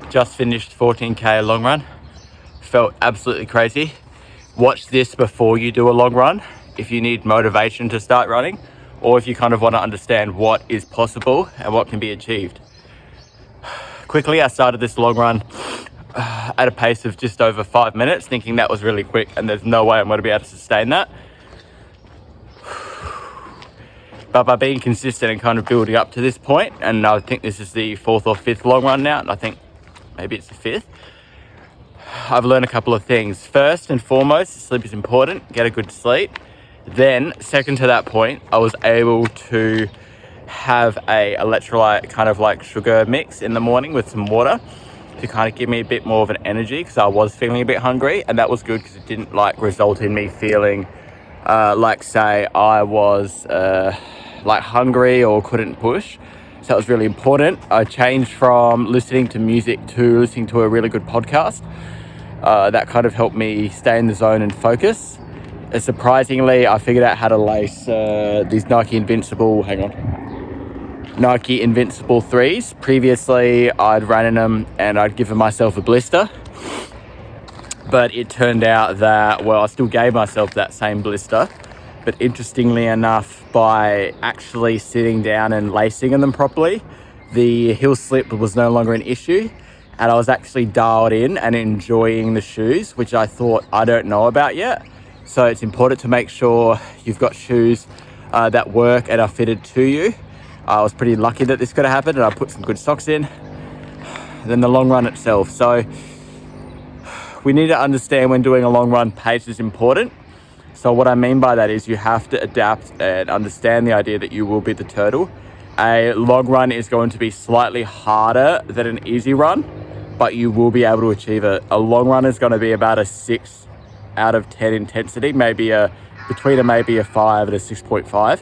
Just finished 14k long run. Felt absolutely crazy. Watch this before you do a long run if you need motivation to start running, or if you kind of want to understand what is possible and what can be achieved. Quickly, I started this long run at a pace of just over 5 minutes, thinking that was really quick and there's no way I'm going to be able to sustain that. But by being consistent and kind of building up to this point, and I think this is the 4th or 5th long run now, and I think maybe it's the 5th, I've learned a couple of things. First and foremost, sleep is important. Get a good sleep. Then, second to that point, I was able to have a electrolyte kind of like sugar mix in the morning with some water to kind of give me a bit more of an energy, because I was feeling a bit hungry, and that was good because it didn't like result in me feeling like, say, I was like hungry or couldn't push. So that was really important. I changed from listening to music to listening to a really good podcast. That kind of helped me stay in the zone and focus. Surprisingly, I figured out how to lace these Nike Invincible 3s. Previously, I'd run in them and I'd given myself a blister. But it turned out that, well, I still gave myself that same blister. But interestingly enough, by actually sitting down and lacing in them properly, the heel slip was no longer an issue. And I was actually dialed in and enjoying the shoes, which I thought I don't know about yet. So it's important to make sure you've got shoes that work and are fitted to you. I was pretty lucky that this could have happened, and I put some good socks in. And then the long run itself. So we need to understand when doing a long run, pace is important. So what I mean by that is you have to adapt and understand the idea that you will be the turtle. A long run is going to be slightly harder than an easy run, but you will be able to achieve it. A long run is going to be about a 6 out of 10 intensity, maybe between maybe a 5 and a 6.5.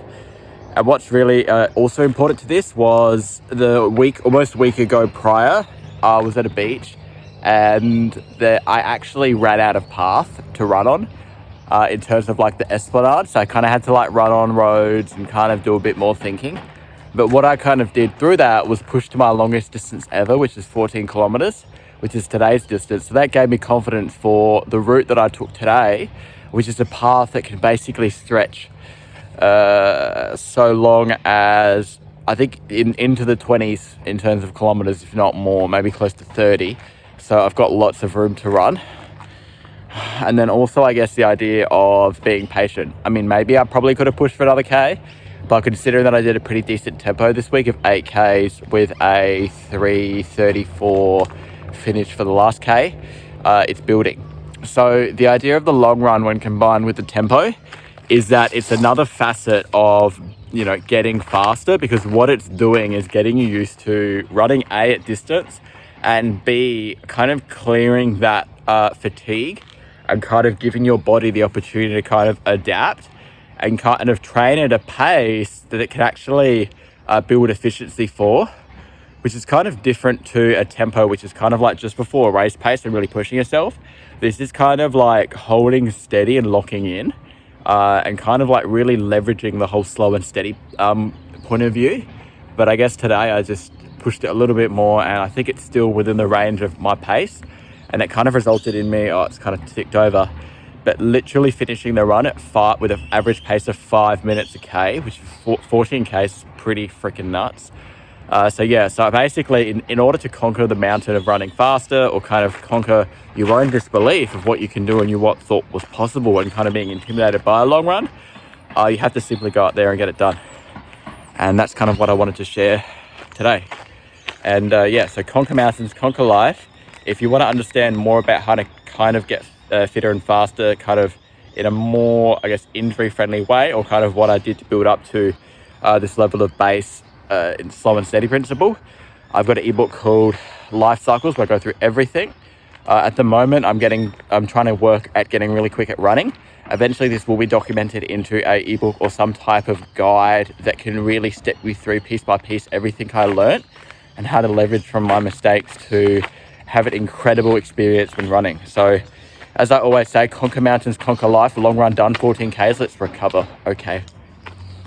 And what's really also important to this was almost a week ago prior, I was at a beach and I actually ran out of path to run on in terms of like the esplanade. So I kind of had to like run on roads and kind of do a bit more thinking. But what I kind of did through that was push to my longest distance ever, which is 14 kilometers, which is today's distance. So that gave me confidence for the route that I took today, which is a path that can basically stretch so long as, I think, into the 20s in terms of kilometers, if not more, maybe close to 30. So I've got lots of room to run. And then also, I guess, the idea of being patient. I mean, maybe I probably could have pushed for another K, but considering that I did a pretty decent tempo this week of 8Ks with a 3:34 finish for the last K, it's building. So the idea of the long run when combined with the tempo is that it's another facet of, getting faster, because what it's doing is getting you used to running A at distance, and B, kind of clearing that fatigue and kind of giving your body the opportunity to kind of adapt and kind of train at a pace that it can actually build efficiency for, which is kind of different to a tempo, which is kind of like just before a race pace and really pushing yourself. This is kind of like holding steady and locking in and kind of like really leveraging the whole slow and steady point of view. But I guess today I just pushed it a little bit more, and I think it's still within the range of my pace. And it kind of resulted in me, it's kind of ticked over, but literally finishing the run with an average pace of 5 minutes a K, which 14K is pretty freaking nuts. So basically, in order to conquer the mountain of running faster, or kind of conquer your own disbelief of what you can do and what thought was possible and kind of being intimidated by a long run, you have to simply go out there and get it done. And that's kind of what I wanted to share today. And so conquer mountains, conquer life. If you want to understand more about how to kind of get fitter and faster, kind of in a more, I guess, injury-friendly way, or kind of what I did to build up to this level of base in slow and steady principle, I've got an ebook called Life Cycles where I go through everything. At the moment, I'm trying to work at getting really quick at running. Eventually, this will be documented into a ebook or some type of guide that can really step you through piece by piece everything I learned and how to leverage from my mistakes to have an incredible experience when running. So as I always say, conquer mountains, conquer life. Long run done, 14Ks, let's recover. Okay.